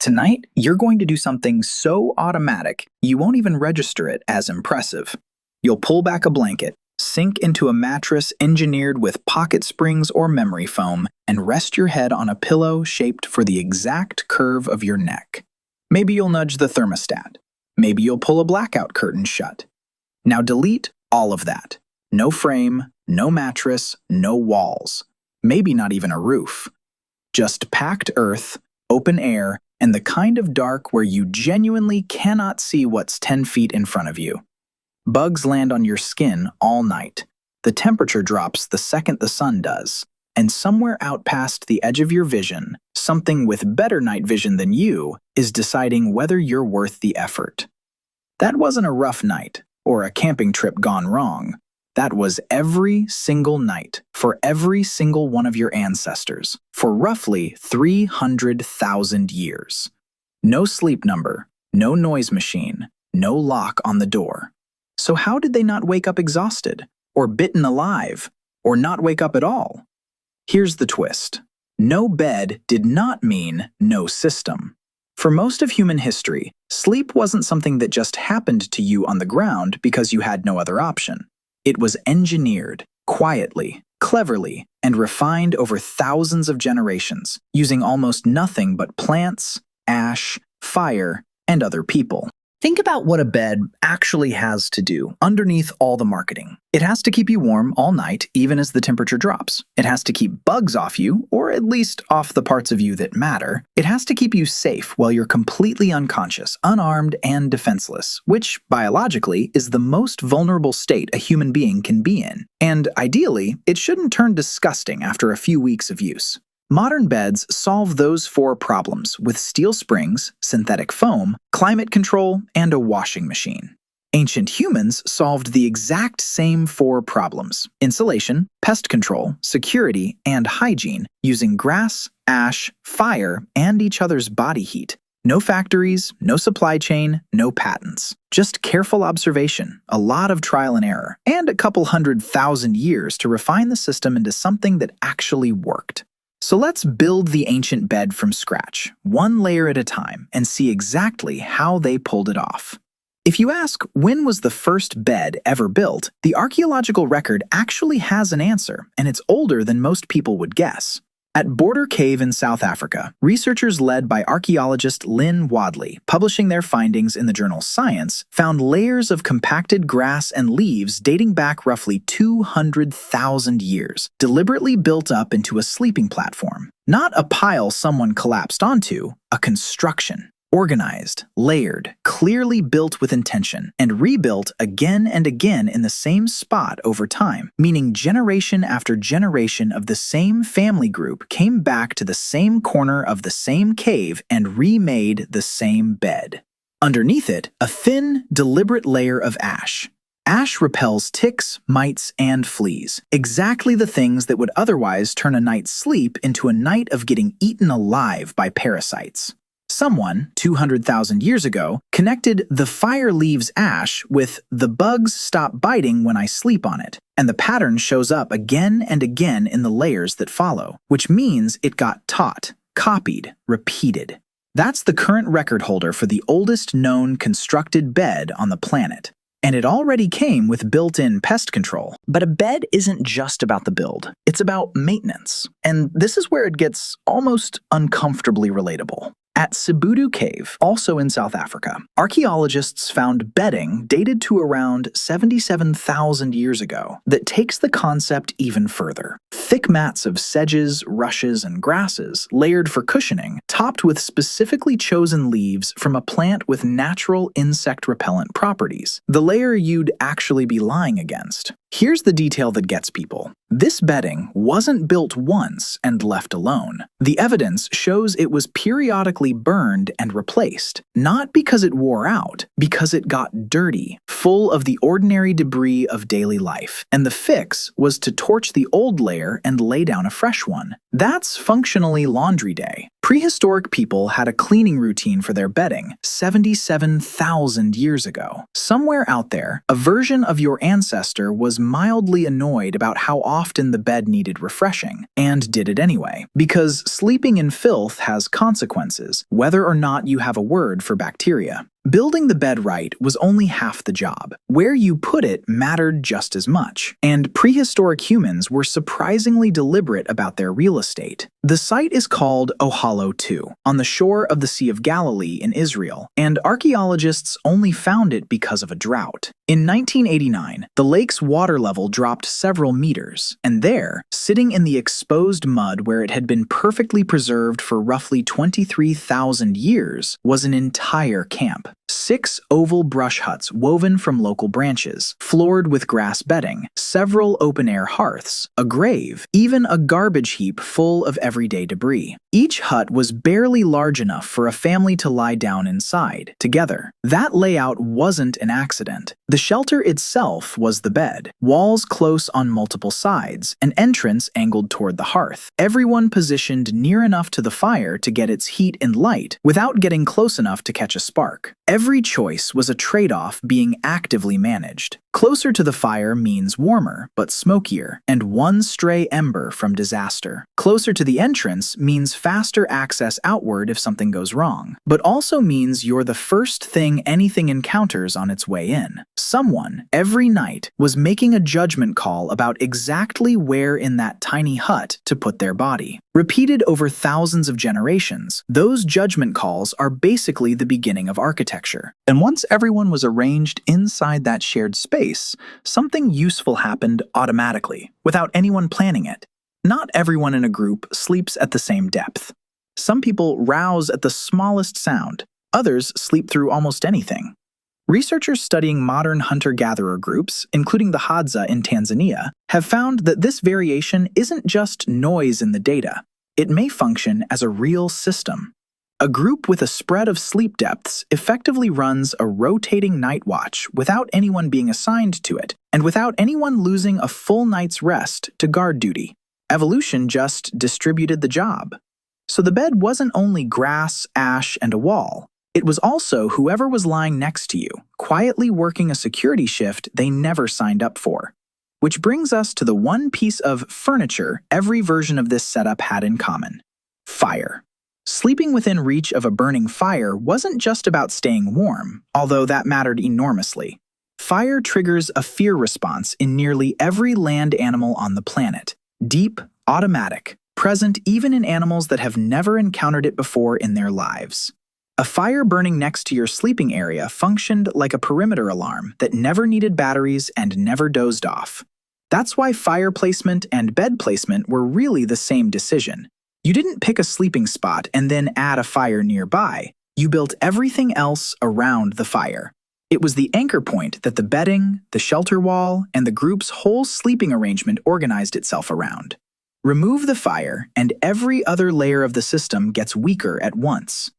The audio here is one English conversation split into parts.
Tonight, you're going to do something so automatic you won't even register it as impressive. You'll pull back a blanket, sink into a mattress engineered with pocket springs or memory foam, and rest your head on a pillow shaped for the exact curve of your neck. Maybe you'll nudge the thermostat. Maybe you'll pull a blackout curtain shut. Now delete all of that. No frame, no mattress, no walls. Maybe not even a roof. Just packed earth, open air, and the kind of dark where you genuinely cannot see what's 10 feet in front of you. Bugs land on your skin all night. The temperature drops the second the sun does. And somewhere out past the edge of your vision, something with better night vision than you is deciding whether you're worth the effort. That wasn't a rough night or a camping trip gone wrong. That was every single night for every single one of your ancestors for roughly 300,000 years. No sleep number, no noise machine, no lock on the door. So how did they not wake up exhausted, or bitten alive, or not wake up at all? Here's the twist. No bed did not mean no system. For most of human history, sleep wasn't something that just happened to you on the ground because you had no other option. It was engineered, quietly, cleverly, and refined over thousands of generations, using almost nothing but plants, ash, fire, and other people. Think about what a bed actually has to do underneath all the marketing. It has to keep you warm all night, even as the temperature drops. It has to keep bugs off you, or at least off the parts of you that matter. It has to keep you safe while you're completely unconscious, unarmed, and defenseless, which, biologically, is the most vulnerable state a human being can be in. And ideally, it shouldn't turn disgusting after a few weeks of use. Modern beds solve those 4 problems with steel springs, synthetic foam, climate control, and a washing machine. Ancient humans solved the exact same 4 problems: insulation, pest control, security, and hygiene using grass, ash, fire, and each other's body heat. No factories, no supply chain, no patents. Just careful observation, a lot of trial and error, and a couple 100,000 years to refine the system into something that actually worked. So let's build the ancient bed from scratch, one layer at a time, and see exactly how they pulled it off. If you ask when was the first bed ever built, the archaeological record actually has an answer, and it's older than most people would guess. At Sibudu Cave in South Africa, researchers led by archaeologist Lynn Wadley, publishing their findings in the journal Science, found layers of compacted grass and leaves dating back roughly 200,000 years, deliberately built up into a sleeping platform. Not a pile someone collapsed onto, a construction. Organized, layered, clearly built with intention, and rebuilt again and again in the same spot over time, meaning generation after generation of the same family group came back to the same corner of the same cave and remade the same bed. Underneath it, a thin, deliberate layer of ash. Ash repels ticks, mites, and fleas, exactly the things that would otherwise turn a night's sleep into a night of getting eaten alive by parasites. Someone, 200,000 years ago, connected "the fire leaves ash" with "the bugs stop biting when I sleep on it," and the pattern shows up again and again in the layers that follow, which means it got taught, copied, repeated. That's the current record holder for the oldest known constructed bed on the planet. And it already came with built-in pest control. But a bed isn't just about the build, it's about maintenance. And this is where it gets almost uncomfortably relatable. At Sibudu Cave, also in South Africa, archaeologists found bedding dated to around 77,000 years ago that takes the concept even further. Thick mats of sedges, rushes, and grasses, layered for cushioning, topped with specifically chosen leaves from a plant with natural insect repellent properties, the layer you'd actually be lying against. Here's the detail that gets people. This bedding wasn't built once and left alone. The evidence shows it was periodically burned and replaced, not because it wore out, because it got dirty, full of the ordinary debris of daily life. And the fix was to torch the old layer and lay down a fresh one. That's functionally laundry day. Prehistoric people had a cleaning routine for their bedding 77,000 years ago. Somewhere out there, a version of your ancestor was mildly annoyed about how often the bed needed refreshing, and did it anyway. Because sleeping in filth has consequences, whether or not you have a word for bacteria. Building the bed right was only half the job. Where you put it mattered just as much. And prehistoric humans were surprisingly deliberate about their real estate. The site is called Ohalo II, on the shore of the Sea of Galilee in Israel, and archaeologists only found it because of a drought. In 1989, the lake's water level dropped several meters, and there, sitting in the exposed mud where it had been perfectly preserved for roughly 23,000 years, was an entire camp. 6 oval brush huts woven from local branches, floored with grass bedding, several open-air hearths, a grave, even a garbage heap full of everyday debris. Each hut was barely large enough for a family to lie down inside, together. That layout wasn't an accident. The shelter itself was the bed, walls close on multiple sides, an entrance angled toward the hearth, everyone positioned near enough to the fire to get its heat and light without getting close enough to catch a spark. Every choice was a trade-off being actively managed. Closer to the fire means warmer, but smokier, and one stray ember from disaster. Closer to the entrance means faster access outward if something goes wrong, but also means you're the first thing anything encounters on its way in. Someone, every night, was making a judgment call about exactly where in that tiny hut to put their body. Repeated over thousands of generations, those judgment calls are basically the beginning of architecture. And once everyone was arranged inside that shared space, something useful happened automatically, without anyone planning it. Not everyone in a group sleeps at the same depth. Some people rouse at the smallest sound, others sleep through almost anything. Researchers studying modern hunter-gatherer groups, including the Hadza in Tanzania, have found that this variation isn't just noise in the data. It may function as a real system. A group with a spread of sleep depths effectively runs a rotating night watch without anyone being assigned to it, and without anyone losing a full night's rest to guard duty. Evolution just distributed the job. So the bed wasn't only grass, ash, and a wall. It was also whoever was lying next to you, quietly working a security shift they never signed up for. Which brings us to the one piece of furniture every version of this setup had in common: fire. Sleeping within reach of a burning fire wasn't just about staying warm, although that mattered enormously. Fire triggers a fear response in nearly every land animal on the planet. Deep, automatic, present even in animals that have never encountered it before in their lives. A fire burning next to your sleeping area functioned like a perimeter alarm that never needed batteries and never dozed off. That's why fire placement and bed placement were really the same decision. You didn't pick a sleeping spot and then add a fire nearby. You built everything else around the fire. It was the anchor point that the bedding, the shelter wall, and the group's whole sleeping arrangement organized itself around. Remove the fire, and every other layer of the system gets weaker at once.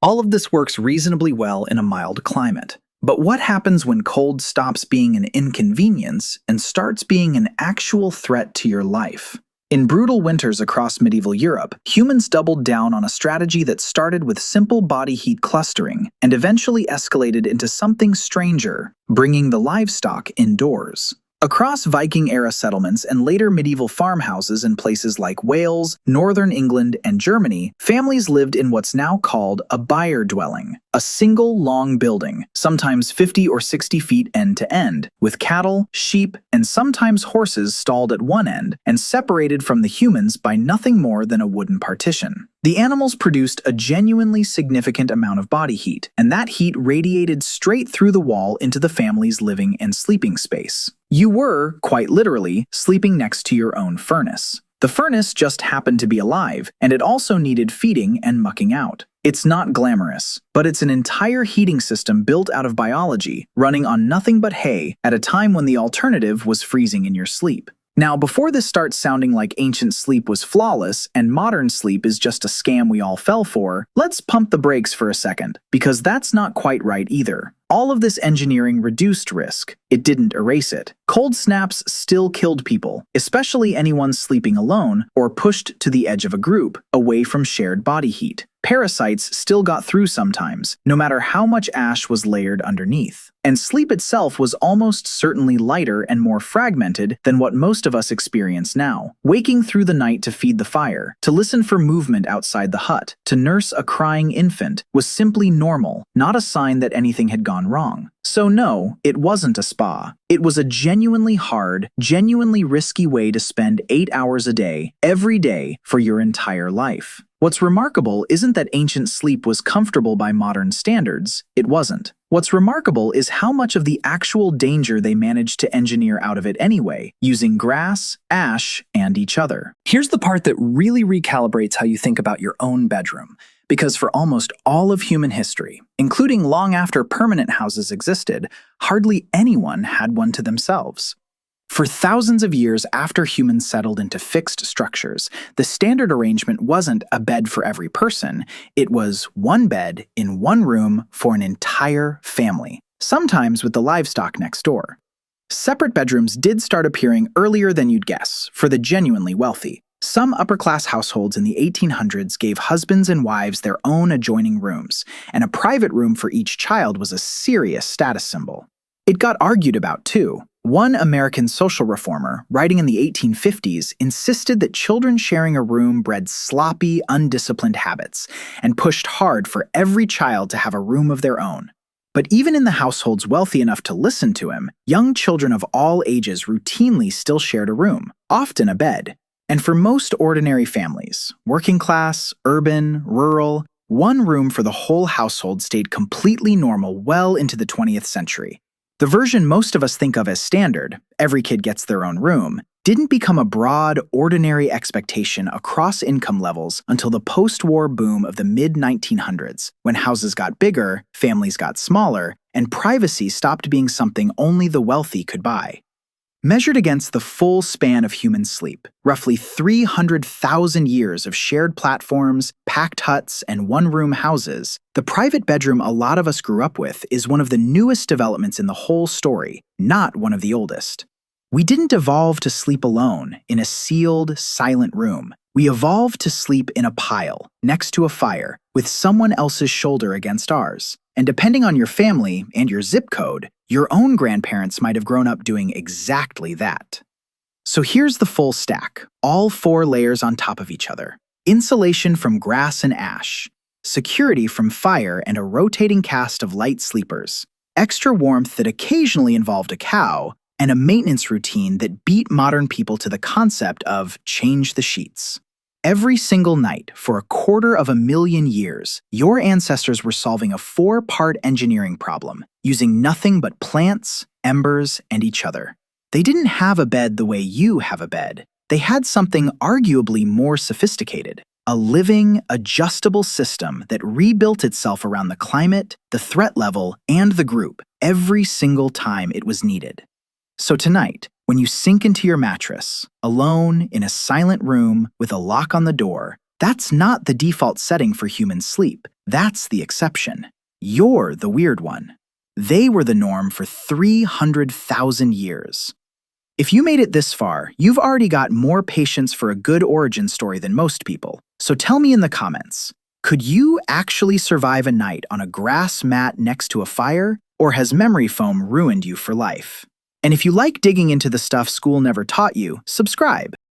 All of this works reasonably well in a mild climate. But what happens when cold stops being an inconvenience and starts being an actual threat to your life? In brutal winters across medieval Europe, humans doubled down on a strategy that started with simple body heat clustering and eventually escalated into something stranger, bringing the livestock indoors. Across Viking-era settlements and later medieval farmhouses in places like Wales, northern England, and Germany, families lived in what's now called a byre dwelling, a single long building, sometimes 50 or 60 feet end to end, with cattle, sheep, and sometimes horses stalled at one end and separated from the humans by nothing more than a wooden partition. The animals produced a genuinely significant amount of body heat, and that heat radiated straight through the wall into the family's living and sleeping space. You were, quite literally, sleeping next to your own furnace. The furnace just happened to be alive, and it also needed feeding and mucking out. It's not glamorous, but it's an entire heating system built out of biology, running on nothing but hay at a time when the alternative was freezing in your sleep. Now, before this starts sounding like ancient sleep was flawless and modern sleep is just a scam we all fell for, let's pump the brakes for a second, because that's not quite right either. All of this engineering reduced risk. It didn't erase it. Cold snaps still killed people, especially anyone sleeping alone or pushed to the edge of a group, away from shared body heat. Parasites still got through sometimes, no matter how much ash was layered underneath. And sleep itself was almost certainly lighter and more fragmented than what most of us experience now. Waking through the night to feed the fire, to listen for movement outside the hut, to nurse a crying infant was simply normal, not a sign that anything had gone wrong. So no, it wasn't a spa. It was a genuinely hard, genuinely risky way to spend 8 hours a day, every day, for your entire life. What's remarkable isn't that ancient sleep was comfortable by modern standards. It wasn't. What's remarkable is how much of the actual danger they managed to engineer out of it anyway, using grass, ash, and each other. Here's the part that really recalibrates how you think about your own bedroom. Because for almost all of human history, including long after permanent houses existed, hardly anyone had one to themselves. For thousands of years after humans settled into fixed structures, the standard arrangement wasn't a bed for every person. It was one bed in one room for an entire family, sometimes with the livestock next door. Separate bedrooms did start appearing earlier than you'd guess, for the genuinely wealthy. Some upper-class households in the 1800s gave husbands and wives their own adjoining rooms, and a private room for each child was a serious status symbol. It got argued about, too. One American social reformer, writing in the 1850s, insisted that children sharing a room bred sloppy, undisciplined habits, and pushed hard for every child to have a room of their own. But even in the households wealthy enough to listen to him, young children of all ages routinely still shared a room, often a bed. And for most ordinary families, working class, urban, rural, one room for the whole household stayed completely normal well into the 20th century. The version most of us think of as standard, every kid gets their own room, didn't become a broad, ordinary expectation across income levels until the post-war boom of the mid-1900s, when houses got bigger, families got smaller, and privacy stopped being something only the wealthy could buy. Measured against the full span of human sleep, roughly 300,000 years of shared platforms, packed huts, and one-room houses, the private bedroom a lot of us grew up with is one of the newest developments in the whole story, not one of the oldest. We didn't evolve to sleep alone, in a sealed, silent room. We evolved to sleep in a pile, next to a fire, with someone else's shoulder against ours. And depending on your family and your zip code, your own grandparents might have grown up doing exactly that. So here's the full stack, all 4 layers on top of each other. Insulation from grass and ash, security from fire and a rotating cast of light sleepers, extra warmth that occasionally involved a cow, and a maintenance routine that beat modern people to the concept of change the sheets. Every single night, for 250,000 years, your ancestors were solving a 4-part engineering problem, using nothing but plants, embers, and each other. They didn't have a bed the way you have a bed. They had something arguably more sophisticated, a living, adjustable system that rebuilt itself around the climate, the threat level, and the group every single time it was needed. So tonight, when you sink into your mattress, alone in a silent room with a lock on the door, that's not the default setting for human sleep. That's the exception. You're the weird one. They were the norm for 300,000 years. If you made it this far, you've already got more patience for a good origin story than most people. So tell me in the comments, could you actually survive a night on a grass mat next to a fire, or has memory foam ruined you for life? And if you like digging into the stuff school never taught you, subscribe.